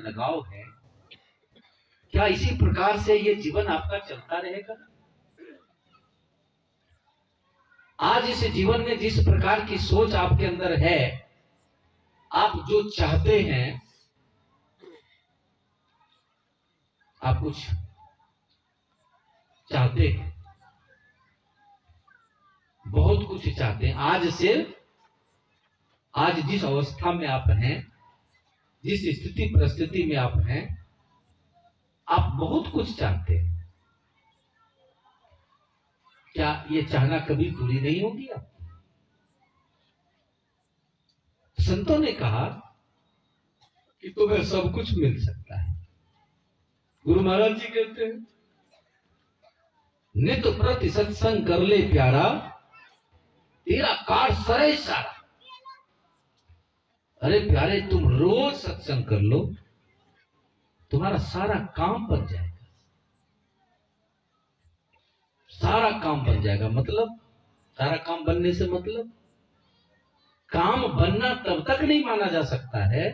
लगाव है, क्या इसी प्रकार से ये जीवन आपका चलता रहेगा? आज इस जीवन में जिस प्रकार की सोच आपके अंदर है, आप जो चाहते हैं, आप कुछ चाहते हैं, बहुत कुछ चाहते हैं। आज जिस अवस्था में आप हैं, जिस स्थिति परिस्थिति में आप हैं, आप बहुत कुछ चाहते हैं। क्या ये चाहना कभी पूरी नहीं होगी आपकी? संतों ने कहा कि तुम्हें सब कुछ मिल सकता है। गुरु महाराज जी कहते हैं, नित प्रति सत्संग कर ले प्यारा, तेरा कार सरे सारा। अरे प्यारे, तुम रोज सत्संग कर लो, तुम्हारा सारा काम बन जाएगा। सारा काम बन जाएगा मतलब, सारा काम बनने से मतलब, काम बनना तब तक नहीं माना जा सकता है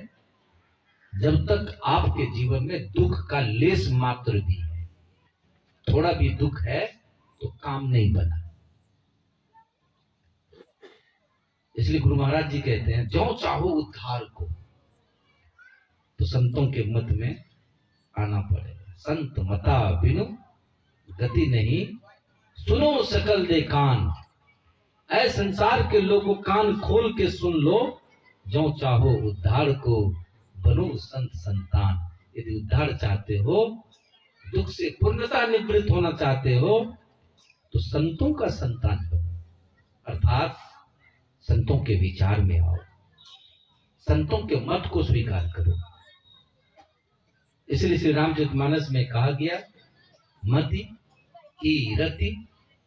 जब तक आपके जीवन में दुख का लेस मात्र भी है। थोड़ा भी दुख है तो काम नहीं बना। इसलिए गुरु महाराज जी कहते हैं, जो चाहो उद्धार को, तो संतों के मत में आना पड़ेगा। संत मता बिनु गति नहीं, सुनो सकल दे कान। ऐ संसार के लोगों, कान खोल के सुन लो, जो चाहो उद्धार को, बनो संत संतान। यदि उद्धार चाहते हो, दुख से पूर्णतः निवृत्त होना चाहते हो, तो संतों का संतान बनो, अर्थात संतों के विचार में आओ, संतों के मत को स्वीकार करो। इसलिए श्री रामचरितमानस में कहा गया, मति की रति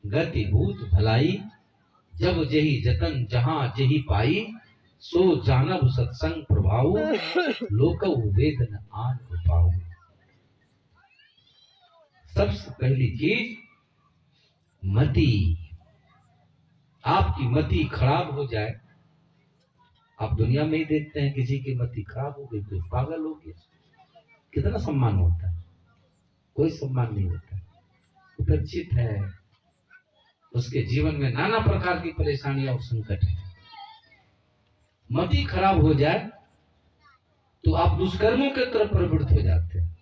गति भूत भलाई, जब जही जतन जहां जही पाई, सो जानब सत्संग प्रभाव, लोक वेद न आन पाऊ। सबसे पहली चीज मति। आपकी मति खराब हो जाए, आप दुनिया में ही देखते हैं, किसी की मति खराब हो गई तो पागल हो गया, कितना सम्मान होता है? कोई सम्मान नहीं होता। उपेक्षित है, उसके जीवन में नाना प्रकार की परेशानियां और संकट है। मति खराब हो जाए तो आप दुष्कर्मों के तरफ प्रवृत्त हो जाते हैं।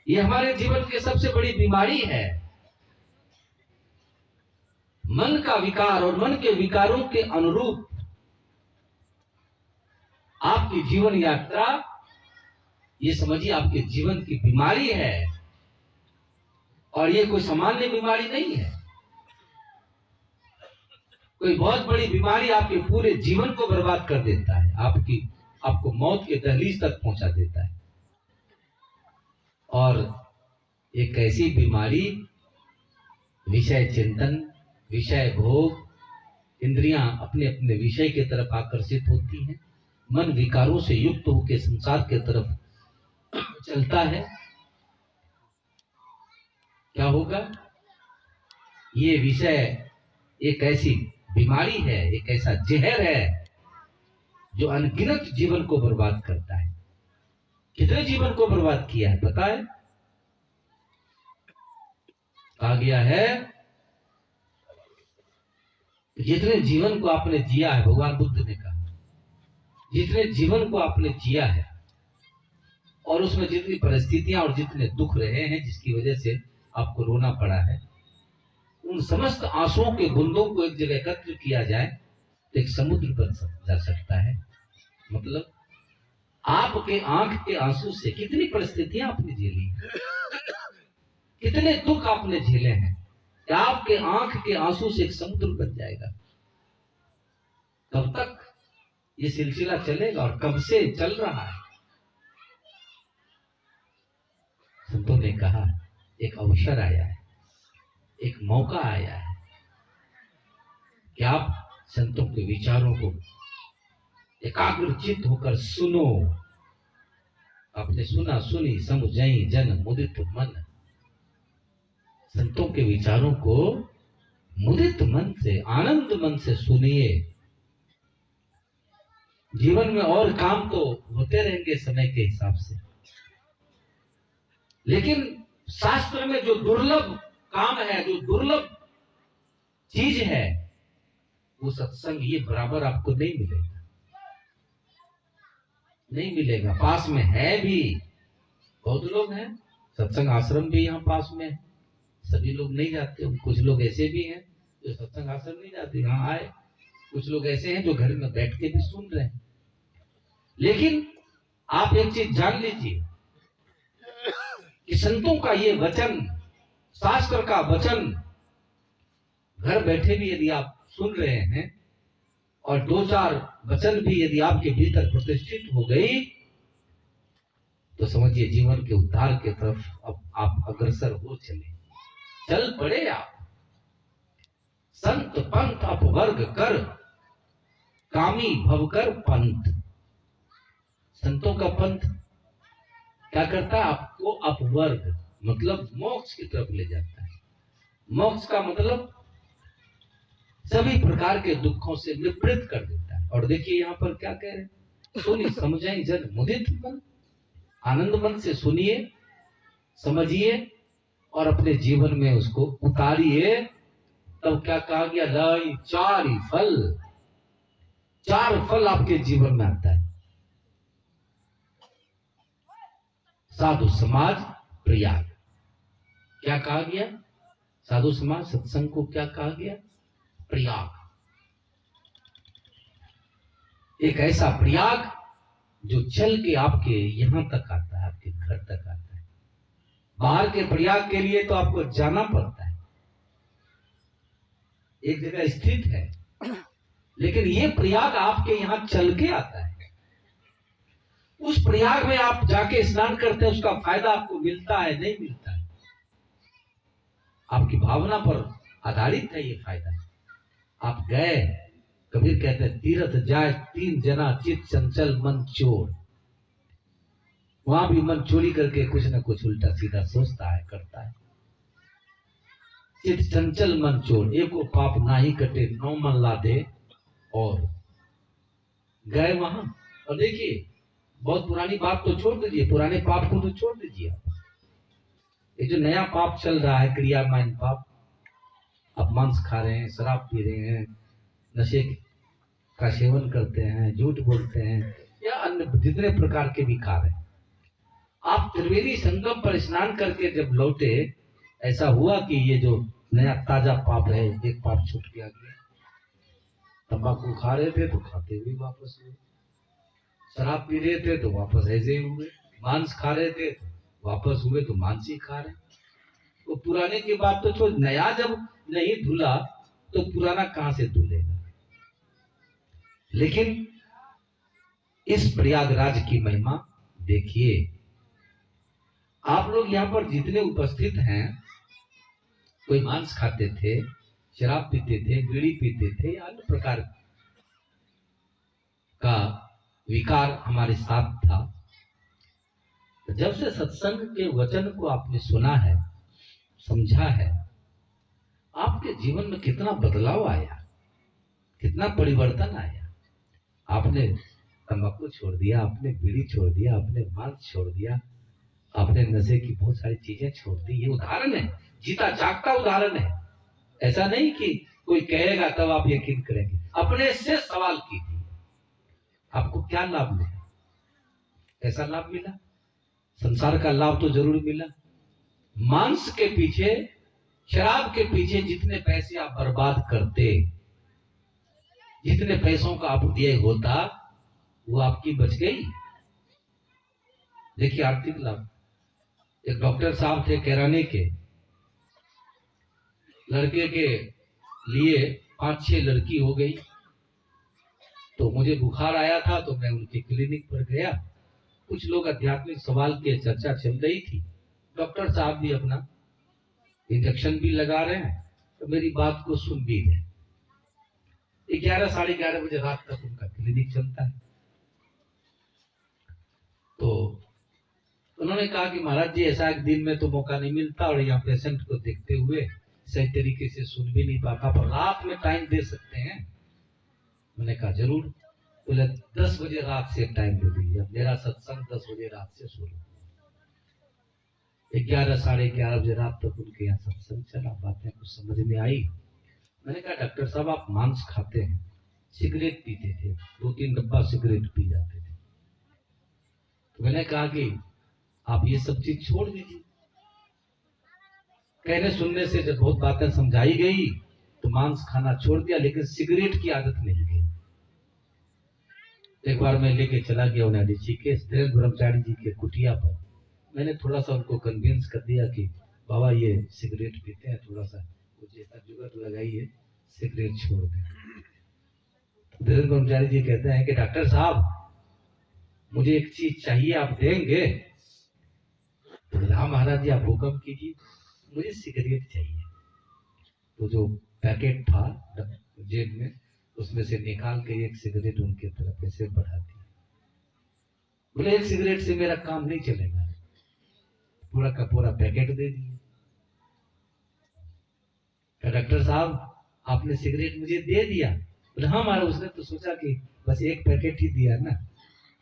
ये हमारे जीवन की सबसे बड़ी बीमारी है। मन का विकार और मन के विकारों के अनुरूप आपकी जीवन यात्रा, ये समझिए आपके जीवन की बीमारी है। और ये कोई सामान्य बीमारी नहीं है, कोई बहुत बड़ी बीमारी आपके पूरे जीवन को बर्बाद कर देता है, आपको मौत के दहलीज तक पहुंचा देता है। और एक ऐसी बीमारी, विषय चिंतन, विषय भोग, इंद्रियां अपने अपने विषय की तरफ आकर्षित होती हैं, मन विकारों से युक्त होकर संसार की तरफ चलता है। क्या होगा? ये विषय एक ऐसी बीमारी है, एक ऐसा जहर है जो अनगिनत जीवन को बर्बाद करता है। कितने जीवन को बर्बाद किया है पता है? कहा गया है, जितने जीवन को आपने जिया है, भगवान बुद्ध ने कहा, जितने जीवन को आपने जिया है और उसमें जितनी परिस्थितियां और जितने दुख रहे हैं जिसकी वजह से आपको रोना पड़ा है, उन समस्त आंसुओं के बूंदों को एक जगह एकत्र किया जाए तो एक समुद्र बन जा सकता है। मतलब आपके आंख के आंसू से कितनी परिस्थितियां आपने झेली, कितने दुख आपने झेले हैं, कि आपके आंख के आंसू से एक समुद्र बन जाएगा। कब तक ये सिलसिला चलेगा और कब से चल रहा है? संतों ने कहा, एक अवसर आया है, एक मौका आया है कि आप संतों के विचारों को एकाग्रचित्त होकर सुनो। आपने सुना, सुनी समझई जन मुदित मन। संतों के विचारों को मुदित मन से, आनंद मन से सुनिए। जीवन में और काम तो होते रहेंगे समय के हिसाब से, लेकिन शास्त्र में जो दुर्लभ काम है, जो दुर्लभ चीज है, वो सत्संग ये बराबर आपको नहीं मिलेगा, नहीं मिलेगा। पास में है भी, बहुत लोग हैं, सत्संग आश्रम भी यहाँ पास में है, सभी लोग नहीं जाते। कुछ लोग ऐसे भी हैं जो सत्संग आश्रम नहीं जाते, यहाँ आए। कुछ लोग ऐसे हैं जो घर में बैठ के भी सुन रहे हैं। लेकिन आप एक चीज जान लीजिए कि संतों का ये वचन, शास्त्र का वचन, घर बैठे भी यदि आप सुन रहे हैं और दो चार वचन भी यदि आपके भीतर प्रतिष्ठित हो गई, तो समझिए जीवन के उद्धार के तरफ अब आप अग्रसर हो चले, चल पड़े आप। संत पंथ अपवर्ग कर, कामी भवकर पंथ। संतों का पंथ क्या करता है? आपको अपवर्ग मतलब मोक्ष की तरफ ले जाता है। मोक्ष का मतलब सभी प्रकार के दुखों से निवृत्त कर देता है। और देखिए यहाँ पर क्या कह रहे हैं, सुनी समझाई जन मुदित मन, आनंद मन से सुनिए, समझिए और अपने जीवन में उसको उतारिए। तब क्या कहा गया? लाई चार ही फल, चार फल आपके जीवन में आता है। साधु समाज प्रयाग, क्या कहा गया? साधु समाज सत्संग को क्या कहा गया? प्रयाग। एक ऐसा प्रयाग जो चल के आपके यहां तक आता है, आपके घर तक आता है। बाहर के प्रयाग के लिए तो आपको जाना पड़ता है, एक जगह स्थित है, लेकिन ये प्रयाग आपके यहां चल के आता है। उस प्रयाग में आप जाके स्नान करते हैं, उसका फायदा आपको मिलता है नहीं मिलता है, आपकी भावना पर आधारित है ये फायदा। आप गए, कबीर कहते हैं तीर्थ जाए तीन जना चित चंचल मन चोर। वहां भी मन चोरी करके कुछ ना कुछ उल्टा सीधा सोचता है, करता है। चित चंचल मन चोर, एको पाप नाही कटे नौ मन ला दे। और गए वहां, और देखिए बहुत पुरानी बात तो छोड़ दीजिए, पुराने पाप को तो छोड़ दीजिए आप। ये जो नया पाप चल रहा है, क्रियामान पाप, आप मांस खा रहे हैं, शराब पी रहे हैं, नशे का सेवन करते हैं, झूठ बोलते हैं, या अन्य जितने प्रकार के भी कार्य। आप त्रिवेणी संगम पर स्नान करके जब लौटे, ऐसा हुआ कि ये जो नया ताजा पाप है, एक पाप छूट गया। तंबाकू खा रहे थे तो खाते हुए वापस हुए, शराब पी रहे थे तो वापस ऐसे हुए, मांस खा रहे थे तो वापस हुए तो मांस ही खा रहे। तो पुराने की बात तो छोड़, नया जब नहीं धुला तो पुराना कहां से धुलेगा। लेकिन इस प्रयागराज की महिमा देखिए। आप लोग यहाँ पर जितने उपस्थित हैं, कोई मांस खाते थे, शराब पीते थे, बीड़ी पीते थे, अन्य प्रकार का विकार हमारे साथ था। जब से सत्संग के वचन को आपने सुना है, समझा है, आपके जीवन में कितना बदलाव आया, कितना परिवर्तन आया। आपने तंबाकू छोड़ दिया, आपने बीड़ी छोड़ दिया, आपने मांस छोड़ दिया, आपने नशे की बहुत सारी चीजें छोड़ दी। ये उदाहरण है, जीता जागता उदाहरण है। ऐसा नहीं कि कोई कहेगा तब आप यकीन करेंगे। अपने से सवाल कीजिए, आपको क्या लाभ मिला? कैसा लाभ मिला? संसार का लाभ तो जरूर मिला। मांस के पीछे, शराब के पीछे जितने पैसे आप बर्बाद करते, जितने पैसों का आप व्यय होता, वो आपकी बच गई। देखिए आर्थिक लाभ। एक डॉक्टर साहब थे कैराने के, लड़के के लिए 5-6 लड़की हो गई। तो मुझे बुखार आया था तो मैं उनके क्लिनिक पर गया। कुछ लोग आध्यात्मिक सवाल की चर्चा चल रही थी, डॉक्टर साहब भी अपना इंजेक्शन भी लगा रहे हैं, तो मेरी बात को सुन भी रहे। 11 साढ़े 11 बजे रात तक उनका क्लिनिक चलता है। तो उन्होंने कहा कि महाराज जी ऐसा एक दिन में तो मौका नहीं मिलता, और यहाँ पेशेंट को देखते हुए सही तरीके से सुन भी नहीं पाता, पर रात में टाइम दे सकते हैं। मैंने कहा जरूर। बोले 10 बजे रात से टाइम दे दीजिए, मेरा सत्संग 10 बजे रात से शुरू। 11 साढ़े 11 बजे रात तक उनके यहाँ सत्संग चला, बातें कुछ समझ में आई। मैंने कहा डॉक्टर साहब आप मांस खाते हैं, सिगरेट पीते थे, 2-3 डब्बा सिगरेट पी जाते थे, तो मैंने कहा कि आप ये सब चीज छोड़ दीजिए। कहने सुनने से जब बहुत बातें समझाई गई तो मांस खाना छोड़ दिया, लेकिन सिगरेट की आदत नहीं गई। एक बार मैं लेके चला गया उन्हें ऋषिकेश धीरेन्द्र ब्रह्मचारी जी के कुटिया पर। मैंने थोड़ा सा उनको कन्विंस कर दिया कि बाबा ये सिगरेट पीते हैं, थोड़ा सा कुछ ऐसा जुगाड़ लगाइए, सिगरेट छोड़ दें। धीरेन्द्र ब्रह्मचारी जी कहते हैं कि डॉक्टर साहब मुझे एक चीज चाहिए, आप देंगे? तो हाँ महाराज जी आप हुक्म कीजिए, मुझे सिगरेट चाहिए। तो जो पैकेट था जेब में, उसमें से निकाल के एक सिगरेट उनके तरफ ऐसे बढ़ा दी। बोले एक सिगरेट से मेरा काम नहीं चलेगा, पूरा का पूरा पैकेट दे दिए। डॉक्टर साहब आपने सिगरेट मुझे दे दिया? बोले हाँ महाराज, उसने तो सोचा कि बस एक पैकेट ही दिया ना।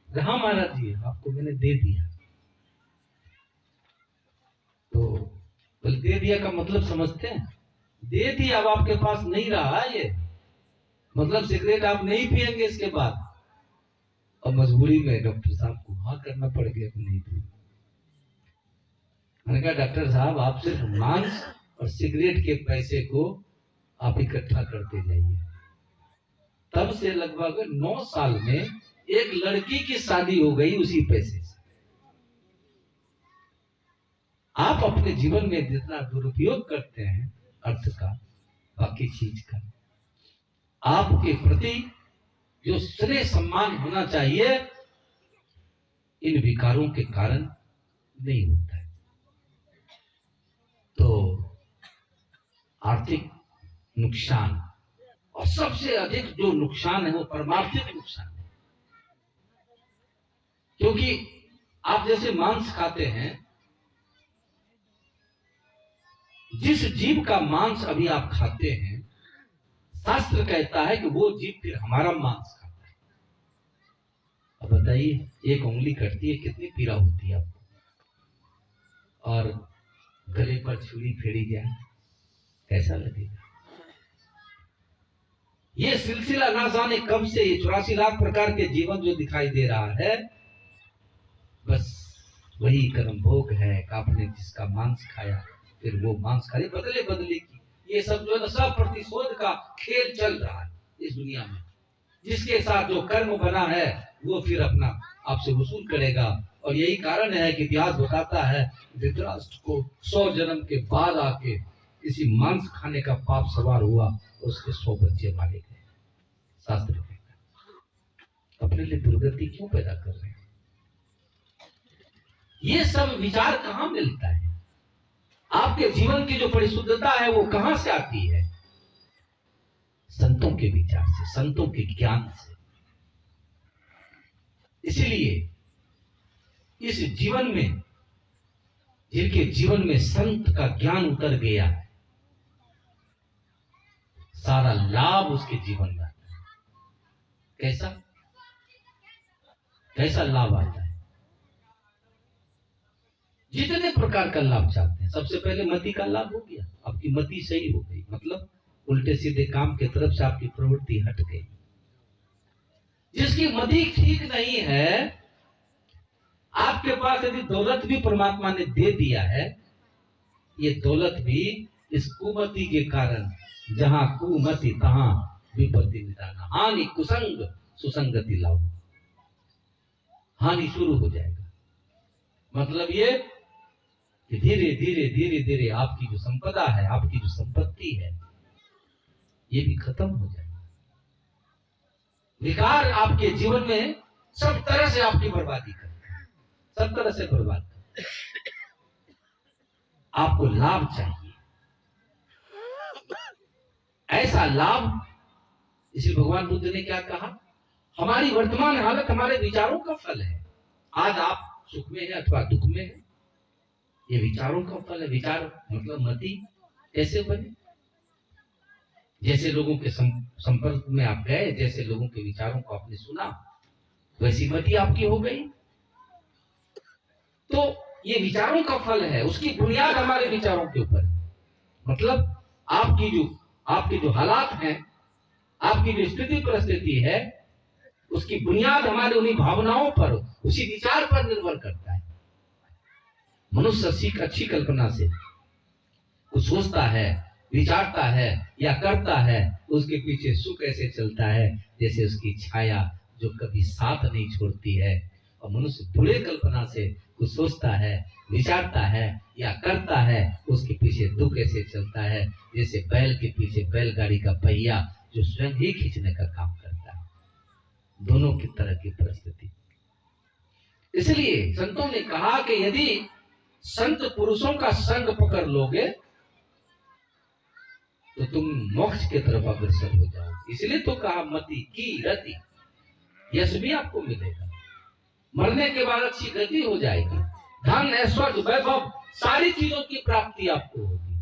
हाँ महाराज जी आपको मैंने दे दिया। तो बोले दे दिया का मतलब समझते हैं? दे दिया, अब आपके पास नहीं रहा ये, मतलब सिगरेट आप नहीं पिएंगे इसके बाद। और मजबूरी में डॉक्टर साहब को हाँ करना पड़ गया कि नहीं पिए। मैंने कहा डॉक्टर साहब आप सिर्फ मांस और सिगरेट के पैसे को आप इकट्ठा करते जाइए। तब से लगभग 9 साल में एक लड़की की शादी हो गई उसी पैसे से। आप अपने जीवन में जितना दुरुपयोग करते हैं अर्थ का, बाकी चीज का, आपके प्रति जो स्नेह सम्मान होना चाहिए इन विकारों के कारण नहीं होता है। तो आर्थिक नुकसान और सबसे अधिक जो नुकसान है वो परमार्थिक नुकसान है। क्योंकि आप जैसे मांस खाते हैं, जिस जीव का मांस अभी आप खाते हैं, शास्त्र कहता है कि वो जीव फिर हमारा मांस खाता है। अब बताइए एक उंगली कटती है कितनी पीड़ा होती है आपको, और गले पर छुरी फेरी जाए कैसा लगेगा। ये सिलसिला ना जाने कब से, ये 84 लाख प्रकार के जीवन जो दिखाई दे रहा है, बस वही कर्म भोग है। आपने जिसका मांस खाया फिर वो मांस खा, बदले बदले की ये सब जो है सब प्रतिशोध का खेल चल रहा है इस दुनिया में। जिसके साथ जो कर्म बना है वो फिर अपना आपसे वसूल करेगा। और यही कारण है कि इतिहास बताता है धृतराष्ट्र को 100 जन्म के बाद आके किसी मांस खाने का पाप सवार हुआ, उसके 100 बच्चे मारे गए। शास्त्र कहता अपने लिए दुर्गति क्यों पैदा कर रहे हैं? ये सब विचार कहां मिलता है? आपके जीवन की जो परिशुद्धता है वो कहां से आती है? संतों के विचार से, संतों के ज्ञान से। इसीलिए इस जीवन में, जिनके जीवन में संत का ज्ञान उतर गया है, सारा लाभ उसके जीवन में आता है। कैसा कैसा लाभ आता है? जितने प्रकार का लाभ चाहते हैं, सबसे पहले मति का लाभ हो गया। आपकी मति सही हो गई, मतलब उल्टे सीधे काम की तरफ से आपकी प्रवृत्ति हट गई। जिसकी मति ठीक नहीं है, आपके पास यदि दौलत भी परमात्मा ने दे दिया है, ये दौलत भी इस कुमति के कारण, जहां कुमति तहां विपत्ति निदाना, हानि कुसंग सुसंगति लाओ, हानि शुरू हो जाएगा। मतलब ये कि धीरे धीरे धीरे धीरे आपकी जो संपदा है, आपकी जो संपत्ति है, ये भी खत्म हो जाएगा। विकार आपके जीवन में सब तरह से आपकी बर्बादी करते हैं, सब तरह से बर्बाद करते हैं। आपको लाभ चाहिए, ऐसा लाभ। इसलिए भगवान बुद्ध ने क्या कहा? हमारी वर्तमान हालत हमारे विचारों का फल है। आज आप सुख में है अथवा दुख में है, ये विचारों का फल है। विचार मतलब मति कैसे बने? जैसे लोगों के संपर्क में आप गए, जैसे लोगों के विचारों को आपने सुना, वैसी मति आपकी हो गई। तो ये विचारों का फल है, उसकी बुनियाद हमारे विचारों के ऊपर है। मतलब आपकी जो हालात हैं, आपकी जो स्थिति परिस्थिति है, उसकी बुनियाद हमारे उन्हीं भावनाओं पर, उसी विचार पर निर्भर करता है। मनुष्य अच्छी कल्पना से कुछ सोचता है, विचारता है या करता है, उसके पीछे सुख ऐसे चलता है जैसे उसकी छाया जो कभी साथ नहीं छोड़ती है। और मनुष्य बुरे कल्पना से कुछ सोचता है, विचारता है या करता है, उसके पीछे दुख ऐसे चलता है जैसे बैल के पीछे बैलगाड़ी का पहिया जो स्वयं ही खींचने का काम करता है। दोनों की तरह की परिस्थिति। इसलिए संतों ने कहा कि यदि संत पुरुषों का संग पकड़ लोगे तो तुम मोक्ष की तरफ अग्रसर हो जाओ। इसलिए तो कहा मति की रति, यश भी आपको मिलेगा, मरने के बाद अच्छी गति हो जाएगी, धन ऐश्वर्य वैभव सारी चीजों की प्राप्ति आपको होगी।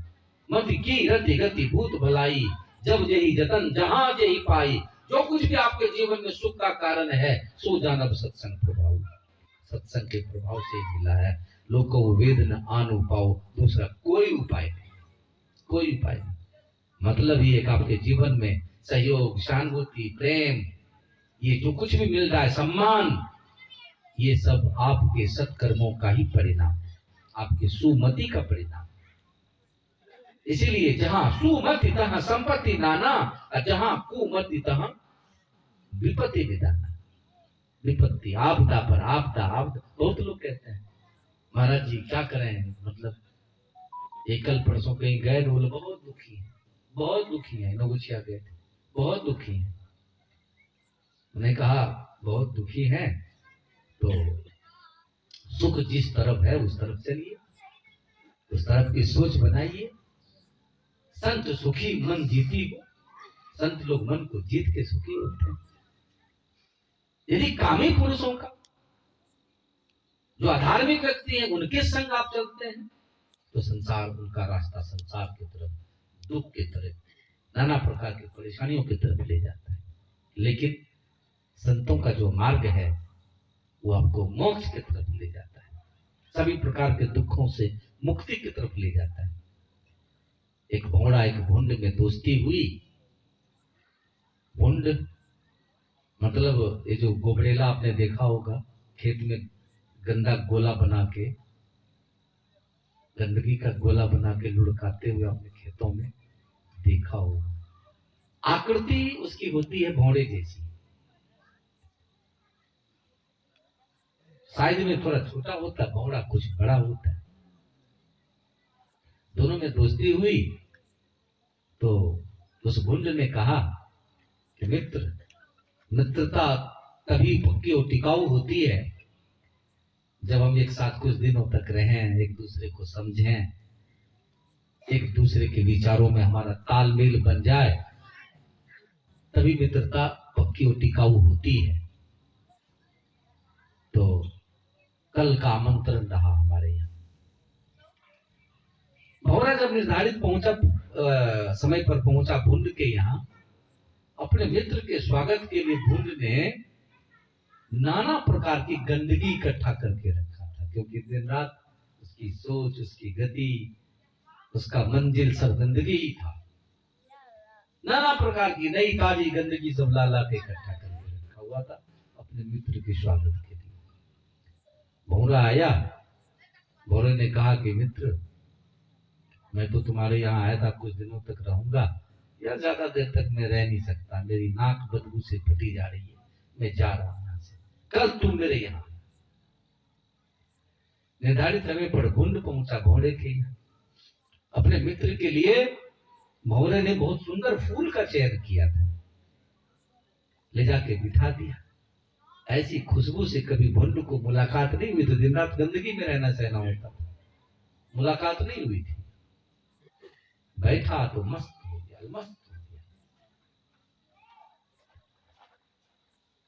मति की रति गति भूत भलाई, जब यही जतन जहां यही पाई। जो कुछ भी आपके जीवन में सुख का कारण है सो जानब सत्संग प्रभाव, सत्संग के प्रभाव से मिला है। लोको वेद न आनु पाओ, दूसरा कोई उपाय नहीं, कोई उपाय नहीं। मतलब ये कि आपके जीवन में सहयोग, सहानुभूति, प्रेम, ये जो कुछ भी मिल रहा है, सम्मान, ये सब आपके सत्कर्मों का ही परिणाम, आपकी सुमति का परिणाम। इसीलिए जहां सुमति तहां संपत्ति नाना, और जहां कुमति तहां विपत्ति निदाना। विपत्ति आपदा पर आपदा, आपदा। बहुत लोग कहते हैं महाराज जी क्या करें, मतलब एकल परसों कहीं गए, बोले बहुत दुखी है, बहुत दुखी है। नगुचिया गए थे, बहुत दुखी है। उन्होंने कहा बहुत दुखी है तो सुख जिस तरफ है उस तरफ चलिए, उस तरफ की सोच बनाइए। संत सुखी मन जीती हो, संत लोग मन को जीत के सुखी होते हैं। यदि कामी पुरुषों का, जो अधार्मिक व्यक्ति हैं, उनके संग आप चलते हैं तो संसार, उनका रास्ता संसार की तरफ, दुख की तरफ, नाना प्रकार की परेशानियों की तरफ ले जाता है। लेकिन संतों का जो मार्ग है वो आपको मोक्ष की तरफ ले जाता है, सभी प्रकार के दुखों से मुक्ति की तरफ ले जाता है। एक भौड़ा एक भुंड में दोस्ती हुई। भुंड मतलब ये जो गोबरेला आपने देखा होगा, खेत में गंदा गोला बना के, गंदगी का गोला बना के लुढ़काते हुए अपने खेतों में देखा होगा। आकृति उसकी होती है भौड़े जैसी, साइज में थोड़ा छोटा होता है, भौड़ा कुछ बड़ा होता है। दोनों में दोस्ती हुई तो उस भुंड ने कहा कि मित्र, मित्रता तभी पक्की और टिकाऊ होती है जब हम एक साथ कुछ दिनों तक रहें, एक दूसरे को समझें, एक दूसरे के विचारों में हमारा तालमेल बन जाए, तभी मित्रता पक्की और टिकाऊ होती है। तो कल का आमंत्रण रहा हमारे यहाँ। भौरा जब निर्धारित समय पर पहुंचा भुंड के यहाँ, अपने मित्र के स्वागत के लिए भुंड ने नाना प्रकार की गंदगी इकट्ठा करके रखा था, क्योंकि दिन रात उसकी सोच, उसकी गति, उसका मंजिल सब गंदगी ही था। नाना प्रकार की नई ताजी गंदगी सब ला के इकट्ठा करके रखा हुआ था अपने मित्र के स्वागत के लिए। भौरा आया, भौरे ने कहा कि मित्र, मैं तो तुम्हारे यहाँ आया था, कुछ दिनों तक रहूंगा या ज्यादा देर तक मैं रह नहीं सकता, मेरी नाक बदबू से फटी जा रही है, मैं जा रहा हूं यहाँ से, कल तुम मेरे यहाँ। निर्धारित समय पर भुंड पहुंचा भौरे के यहाँ। अपने मित्र के लिए भौरे ने बहुत सुंदर फूल का चयन किया था, ले जाके बिठा दिया। ऐसी खुशबू से कभी भुंड को मुलाकात नहीं हुई, तो दिन रात गंदगी में रहना सहना होता था, मुलाकात नहीं हुई थी। बैठा तो मस्त हो गया, मस्त हो गया।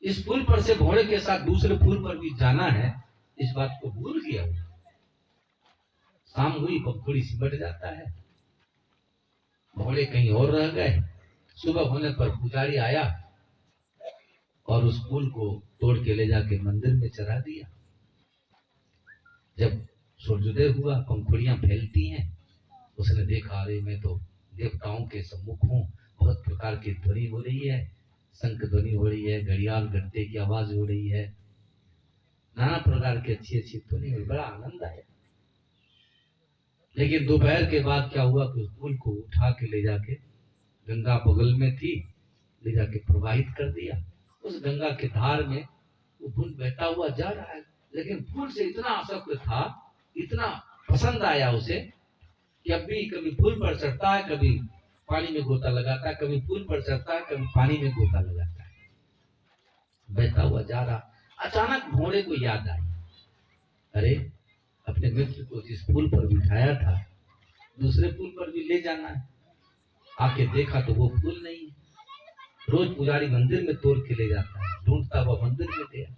इस पुल पर से घोड़े के साथ दूसरे पुल पर भी जाना है, इस बात को भूल गया। शाम हुई, पंखुड़ी सिमट जाता है, घोड़े कहीं और रह गए। सुबह होने पर पुजारी आया और उस पुल को तोड़ के ले जाके मंदिर में चढ़ा दिया। जब सूर्योदय हुआ, पंखुड़ियां फैलती हैं। उसने देखा, अरे मैं तो देवताओं के सम्मुख हूँ, बहुत प्रकार की ध्वनि हो रही है, शंख ध्वनि हो रही है, घड़ियाल घंटे की आवाज हो रही है, नाना प्रकार की अच्छी अच्छी ध्वनि हुई, बड़ा आनंद आया। लेकिन दोपहर के बाद क्या हुआ कि उस पुल को उठा के ले जाके, गंगा बगल में थी, ले जाके प्रवाहित कर दिया। उस गंगा के धार में वो पुल बहता हुआ जा रहा है, लेकिन पुल से इतना आसक्त था, इतना पसंद आया उसे कि अब भी कभी पुल पर चढ़ता है, कभी पानी में गोता लगाता है, कभी पुल पर चढ़ता है, कभी पानी में गोता लगाता है। बहता हुआ जा रहा, अचानक घोड़े को याद आई, अरे अपने मित्र को जिस पुल पर बिठाया था, दूसरे पुल पर भी ले जाना है। आके देखा तो वो पुल नहीं है। रोज पुजारी मंदिर में तोड़ के ले जाता है, ढूंढता हुआ मंदिर में गया,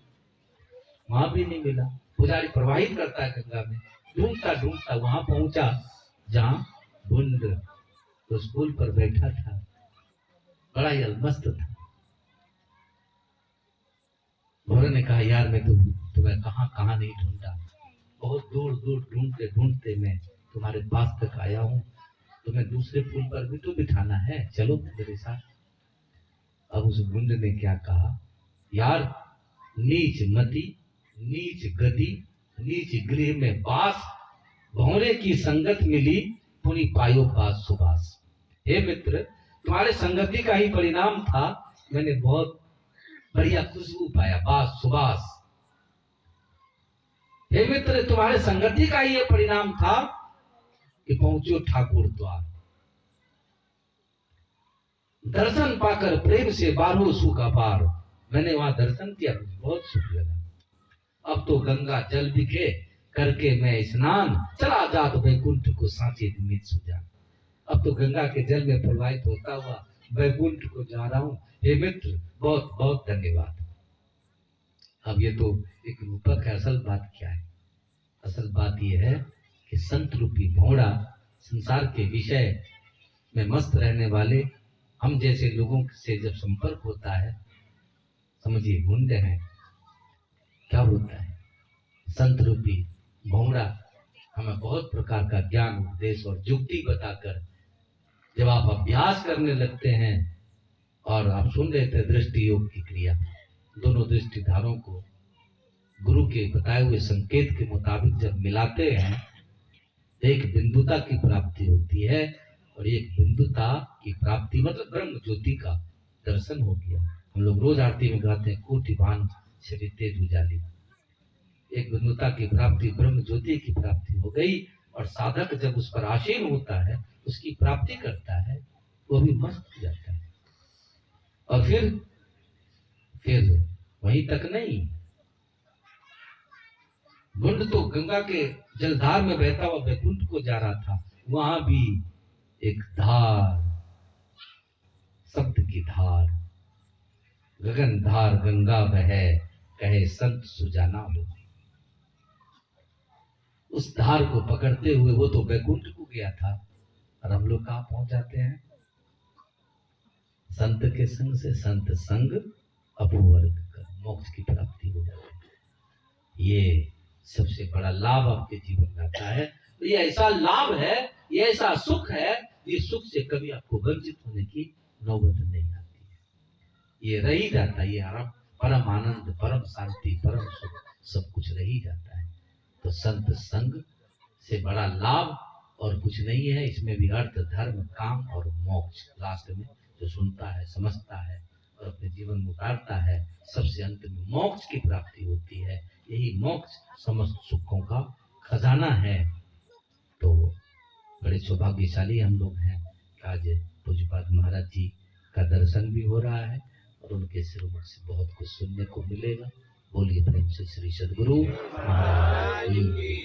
वहां भी नहीं मिला। पुजारी प्रवाहित करता है गंगा में, ढूंढता ढूंढता वहां पहुंचा जहां बुंड उस पुल पर बैठा था, बड़ा ही अलमस्त था। घोड़े ने कहा, यार मैं तुम्हें कहाँ कहाँ नहीं ढूंढा, बहुत दूर दूर ढूंढते ढूंढते मैं तुम्हारे पास तक आया हूँ, तुम्हें दूसरे पुल पर भी तो बिठाना है, चलो मेरे साथ। अब उस बुंड ने क्या कहा, यार नीच मति, नीच गति, नीच गृह में बास, भौरे की संगत मिली, पुनि पायो पास सुबास। हे मित्र, तुम्हारे संगति का ही परिणाम था, मैंने बहुत बढ़िया खुशबू पाया, बास सुबास। हे मित्र, तुम्हारे संगति का ही ये परिणाम था कि पहुंचो ठाकुर द्वार, दर्शन पाकर प्रेम से बारहो सुख अपार। मैंने वहां दर्शन किया, बहुत सुख लगा। अब तो गंगा जल बिखे, करके मैं स्नान, चला जात वैकुंठ को सांचे निमित सुजान। अब तो गंगा के जल में प्रवाहित होता हुआ वैकुंठ को जा रहा हूं। हे मित्र, बहुत बहुत धन्यवाद। अब ये तो एक रूपक है, असल बात क्या है? असल बात यह है कि संत रूपी भौड़ा, संसार के विषय में मस्त रहने वाले हम जैसे लोगों से जब संपर्क होता है, समझिए गुंड है, क्या होता है? संत रूपी भौड़ा हमें बहुत प्रकार का ज्ञान, उपदेश और युक्ति बताकर, जब आप अभ्यास करने लगते हैं, और आप सुन रहे थे दृष्टि योग की क्रिया, दोनों दृष्टि धारों को गुरु के बताए हुए संकेत के मुताबिक जब मिलाते हैं, तो एक बिंदुता की प्राप्ति होती है, और एक बिंदुता की प्राप्ति मतलब ब्रह्म ज्योति का दर्शन हो गया। हम लोग रोज आरती में गाते हैं, कोटि भान शरीर तेज उजाली। एक बिंदुता की प्राप्ति, ब्रह्म ज्योति की प्राप्ति हो गई, और साधक जब उस पर आसीन होता है, उसकी प्राप्ति करता है, वो भी मस्त हो जाता है। और फिर वहीं तक नहीं, गुंड तो गंगा के जलधार में बहता हुआ वैकुंठ को जा रहा था, वहां भी एक धार, शब्द की धार, गगन धार गंगा बहे, कहे संत सुजाना हो। उस धार को पकड़ते हुए वो तो वैकुंठ को गया था, और हम लोग कहां पहुंच जाते हैं? संत के संग से संत संग अपवर्ग कर मोक्ष की प्राप्ति हो जाती है। ये सबसे बड़ा लाभ आपके जीवन में आता है। तो ये ऐसा लाभ है, ये ऐसा सुख है, जिस सुख से कभी आपको वंचित होने की नौबत नहीं आती है। ये रह ही जाता है, ये परम आनंद, परम शांति, परम सुख सब कुछ रह ही जाता है। तो संत संग से बड़ा लाभ और कुछ नहीं है। इसमें भी अर्थ, धर्म, काम और मोक्ष, लास्ट में जो सुनता है, समझता है और अपने जीवन में उतारता है, सबसे अंत में मोक्ष की प्राप्ति होती है। यही मोक्ष समस्त सुखों का खजाना है। तो बड़े सौभाग्यशाली हम लोग हैं कि आज पूज्यपाद महाराज जी का दर्शन भी हो रहा है, और उनके श्रीमुख से बहुत कुछ सुनने को मिलेगा। बोलिए प्रेम से श्री सद्गुरु महाराज जी।